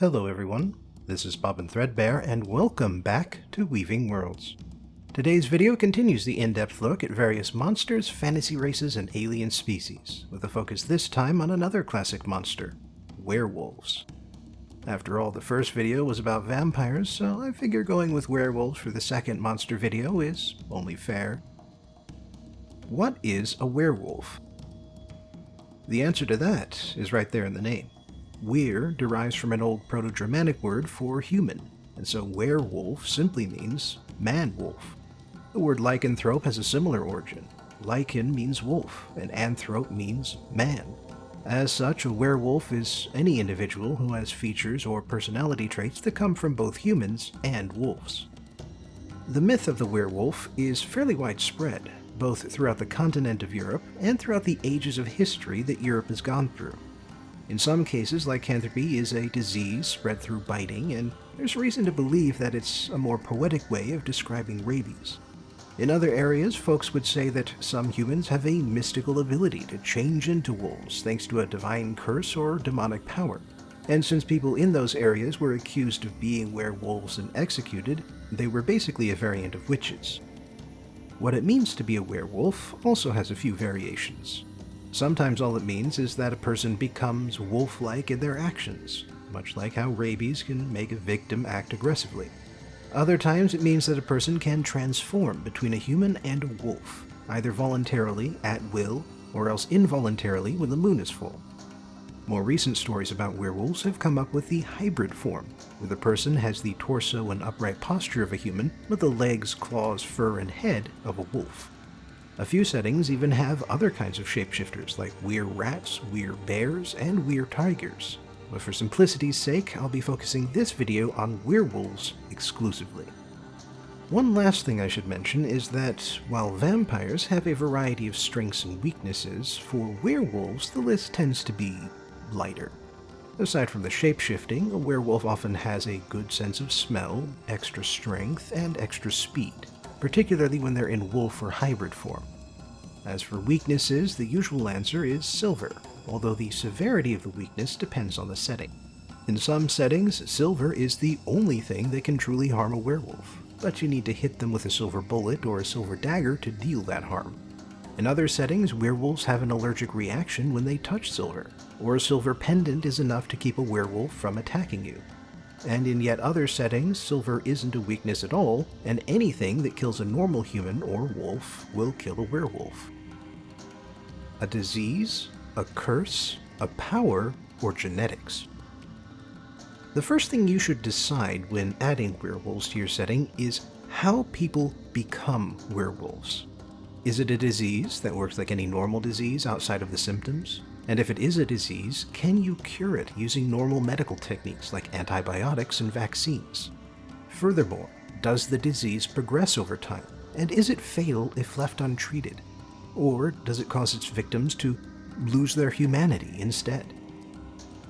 Hello everyone, this is Bob and Threadbare, and welcome back to Weaving Worlds. Today's video continues the in-depth look at various monsters, fantasy races, and alien species, with a focus this time on another classic monster, werewolves. After all, the first video was about vampires, so I figure going with werewolves for the second monster video is only fair. What is a werewolf? The answer to that is right there in the name. Wer derives from an old Proto-Germanic word for human, and so werewolf simply means man-wolf. The word lycanthrope has a similar origin. Lycan means wolf, and anthrope means man. As such, a werewolf is any individual who has features or personality traits that come from both humans and wolves. The myth of the werewolf is fairly widespread, both throughout the continent of Europe and throughout the ages of history that Europe has gone through. In some cases, lycanthropy is a disease spread through biting, and there's reason to believe that it's a more poetic way of describing rabies. In other areas, folks would say that some humans have a mystical ability to change into wolves thanks to a divine curse or demonic power. And since people in those areas were accused of being werewolves and executed, they were basically a variant of witches. What it means to be a werewolf also has a few variations. Sometimes all it means is that a person becomes wolf-like in their actions, much like how rabies can make a victim act aggressively. Other times it means that a person can transform between a human and a wolf, either voluntarily, at will, or else involuntarily when the moon is full. More recent stories about werewolves have come up with the hybrid form, where the person has the torso and upright posture of a human, with the legs, claws, fur, and head of a wolf. A few settings even have other kinds of shapeshifters like were-rats, were-bears, and were-tigers. But for simplicity's sake, I'll be focusing this video on werewolves exclusively. One last thing I should mention is that, while vampires have a variety of strengths and weaknesses, for werewolves the list tends to be lighter. Aside from the shapeshifting, a werewolf often has a good sense of smell, extra strength, and extra speed, particularly when they're in wolf or hybrid form. As for weaknesses, the usual answer is silver, although the severity of the weakness depends on the setting. In some settings, silver is the only thing that can truly harm a werewolf, but you need to hit them with a silver bullet or a silver dagger to deal that harm. In other settings, werewolves have an allergic reaction when they touch silver, or a silver pendant is enough to keep a werewolf from attacking you. And in yet other settings, silver isn't a weakness at all, and anything that kills a normal human or wolf will kill a werewolf. A disease, a curse, a power, or genetics. The first thing you should decide when adding werewolves to your setting is how people become werewolves. Is it a disease that works like any normal disease outside of the symptoms? And if it is a disease, can you cure it using normal medical techniques like antibiotics and vaccines? Furthermore, does the disease progress over time? And is it fatal if left untreated? Or does it cause its victims to lose their humanity instead?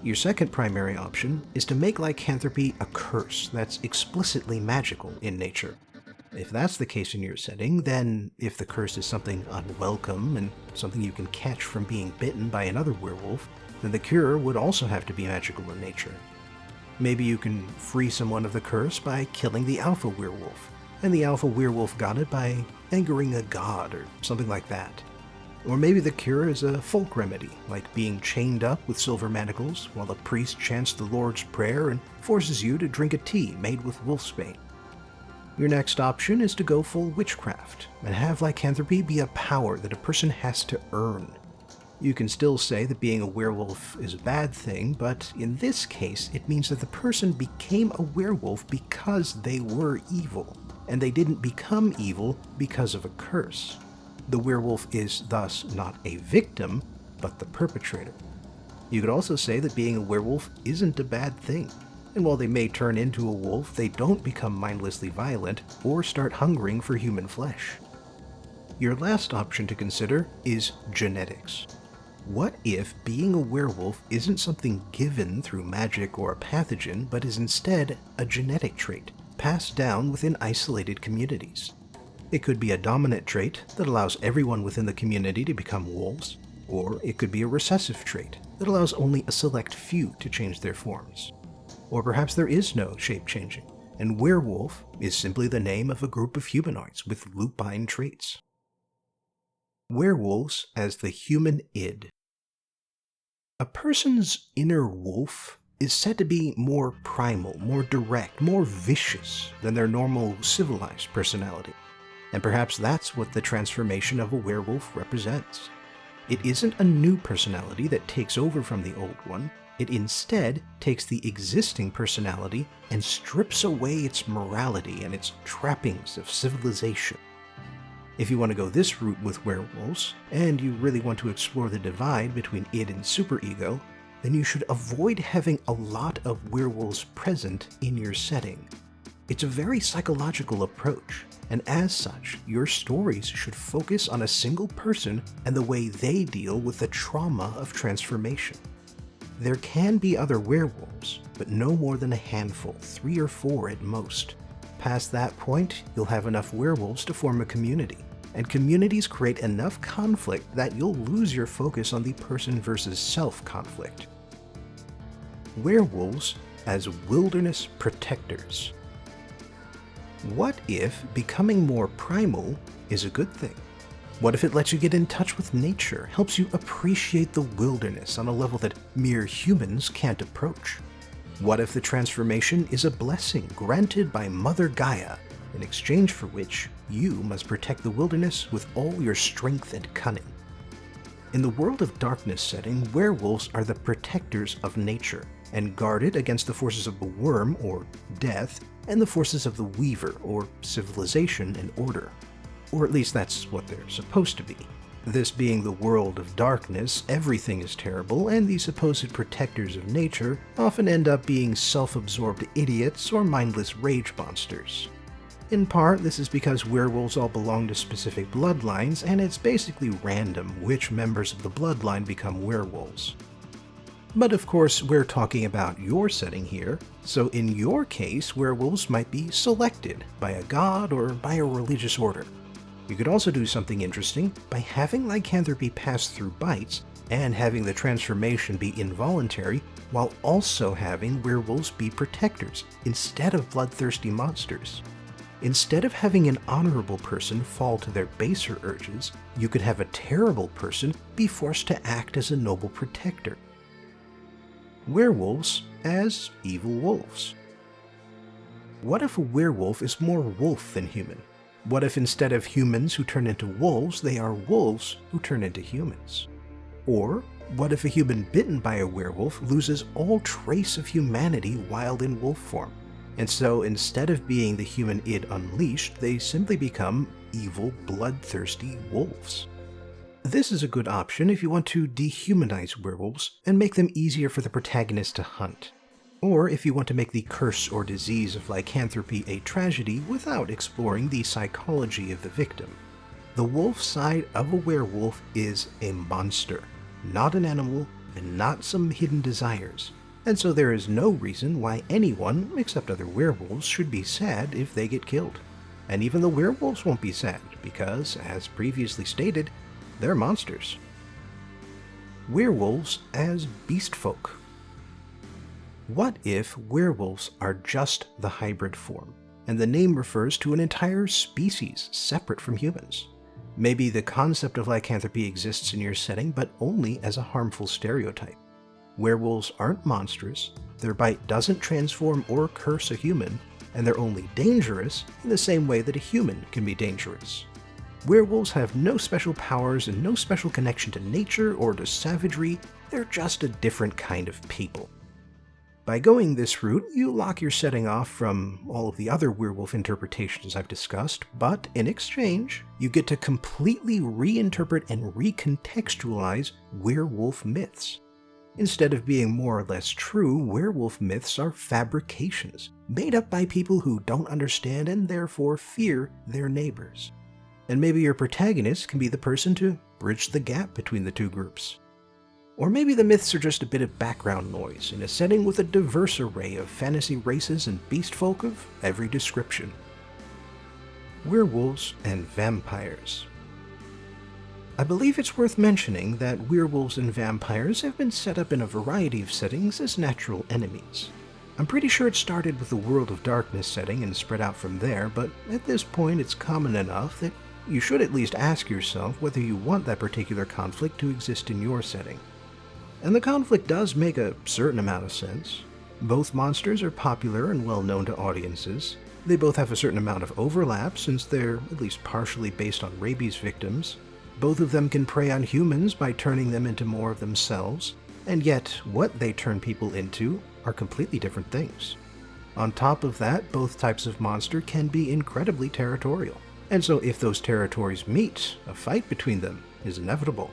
Your second primary option is to make lycanthropy a curse that's explicitly magical in nature. If that's the case in your setting, then if the curse is something unwelcome and something you can catch from being bitten by another werewolf, then the cure would also have to be magical in nature. Maybe you can free someone of the curse by killing the alpha werewolf, and the alpha werewolf got it by angering a god or something like that. Or maybe the cure is a folk remedy, like being chained up with silver manacles while a priest chants the Lord's Prayer and forces you to drink a tea made with wolfsbane. Your next option is to go full witchcraft, and have lycanthropy be a power that a person has to earn. You can still say that being a werewolf is a bad thing, but in this case it means that the person became a werewolf because they were evil, and they didn't become evil because of a curse. The werewolf is thus not a victim, but the perpetrator. You could also say that being a werewolf isn't a bad thing. And while they may turn into a wolf, they don't become mindlessly violent or start hungering for human flesh. Your last option to consider is genetics. What if being a werewolf isn't something given through magic or a pathogen, but is instead a genetic trait, passed down within isolated communities? It could be a dominant trait that allows everyone within the community to become wolves, or it could be a recessive trait that allows only a select few to change their forms. Or perhaps there is no shape-changing, and werewolf is simply the name of a group of humanoids with lupine traits. Werewolves as the human id. A person's inner wolf is said to be more primal, more direct, more vicious than their normal civilized personality. And perhaps that's what the transformation of a werewolf represents. It isn't a new personality that takes over from the old one. It instead takes the existing personality and strips away its morality and its trappings of civilization. If you want to go this route with werewolves, and you really want to explore the divide between id and superego, then you should avoid having a lot of werewolves present in your setting. It's a very psychological approach, and as such, your stories should focus on a single person and the way they deal with the trauma of transformation. There can be other werewolves, but no more than a handful, 3 or 4 at most. Past that point, you'll have enough werewolves to form a community, and communities create enough conflict that you'll lose your focus on the person versus self conflict. Werewolves as wilderness protectors. What if becoming more primal is a good thing? What if it lets you get in touch with nature, helps you appreciate the wilderness on a level that mere humans can't approach? What if the transformation is a blessing granted by Mother Gaia, in exchange for which you must protect the wilderness with all your strength and cunning? In the World of Darkness setting, werewolves are the protectors of nature, and guard it against the forces of the worm, or death, and the forces of the weaver, or civilization and order. Or at least that's what they're supposed to be. This being the world of darkness, everything is terrible, and the supposed protectors of nature often end up being self-absorbed idiots or mindless rage monsters. In part, this is because werewolves all belong to specific bloodlines, and it's basically random which members of the bloodline become werewolves. But of course, we're talking about your setting here, so in your case, werewolves might be selected by a god or by a religious order. You could also do something interesting by having lycanthropy pass through bites and having the transformation be involuntary, while also having werewolves be protectors instead of bloodthirsty monsters. Instead of having an honorable person fall to their baser urges, you could have a terrible person be forced to act as a noble protector. Werewolves as evil wolves. What if a werewolf is more wolf than human? What if instead of humans who turn into wolves, they are wolves who turn into humans? Or what if a human bitten by a werewolf loses all trace of humanity while in wolf form? And so instead of being the human id unleashed, they simply become evil, bloodthirsty wolves. This is a good option if you want to dehumanize werewolves and make them easier for the protagonist to hunt. Or if you want to make the curse or disease of lycanthropy a tragedy without exploring the psychology of the victim. The wolf side of a werewolf is a monster, not an animal, and not some hidden desires. And so there is no reason why anyone, except other werewolves, should be sad if they get killed. And even the werewolves won't be sad, because, as previously stated, they're monsters. Werewolves as beast folk. What if werewolves are just the hybrid form, and the name refers to an entire species separate from humans? Maybe the concept of lycanthropy exists in your setting, but only as a harmful stereotype. Werewolves aren't monstrous, their bite doesn't transform or curse a human, and they're only dangerous in the same way that a human can be dangerous. Werewolves have no special powers and no special connection to nature or to savagery, they're just a different kind of people. By going this route, you lock your setting off from all of the other werewolf interpretations I've discussed, but in exchange, you get to completely reinterpret and recontextualize werewolf myths. Instead of being more or less true, werewolf myths are fabrications, made up by people who don't understand and therefore fear their neighbors. And maybe your protagonist can be the person to bridge the gap between the two groups. Or maybe the myths are just a bit of background noise in a setting with a diverse array of fantasy races and beast folk of every description. Werewolves and vampires. I believe it's worth mentioning that werewolves and vampires have been set up in a variety of settings as natural enemies. I'm pretty sure it started with the World of Darkness setting and spread out from there, but at this point it's common enough that you should at least ask yourself whether you want that particular conflict to exist in your setting. And the conflict does make a certain amount of sense. Both monsters are popular and well known to audiences. They both have a certain amount of overlap since they're at least partially based on rabies victims. Both of them can prey on humans by turning them into more of themselves, and yet what they turn people into are completely different things. On top of that, both types of monster can be incredibly territorial, and so if those territories meet, a fight between them is inevitable.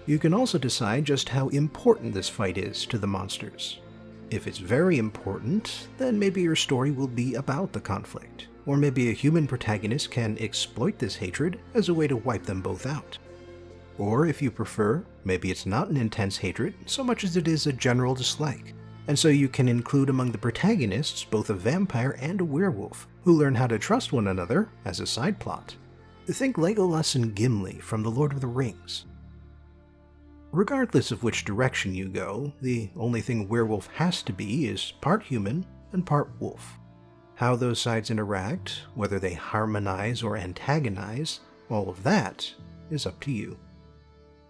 You can also decide just how important this fight is to the monsters. If it's very important, then maybe your story will be about the conflict, or maybe a human protagonist can exploit this hatred as a way to wipe them both out. Or if you prefer, maybe it's not an intense hatred so much as it is a general dislike, and so you can include among the protagonists both a vampire and a werewolf, who learn how to trust one another as a side plot. Think Legolas and Gimli from The Lord of the Rings. Regardless of which direction you go, the only thing a werewolf has to be is part human and part wolf. How those sides interact, whether they harmonize or antagonize, all of that is up to you.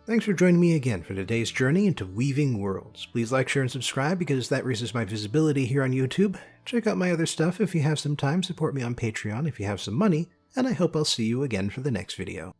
Thanks for joining me again for today's journey into Weaving Worlds. Please like, share, and subscribe because that raises my visibility here on YouTube. Check out my other stuff if you have some time, support me on Patreon if you have some money, and I hope I'll see you again for the next video.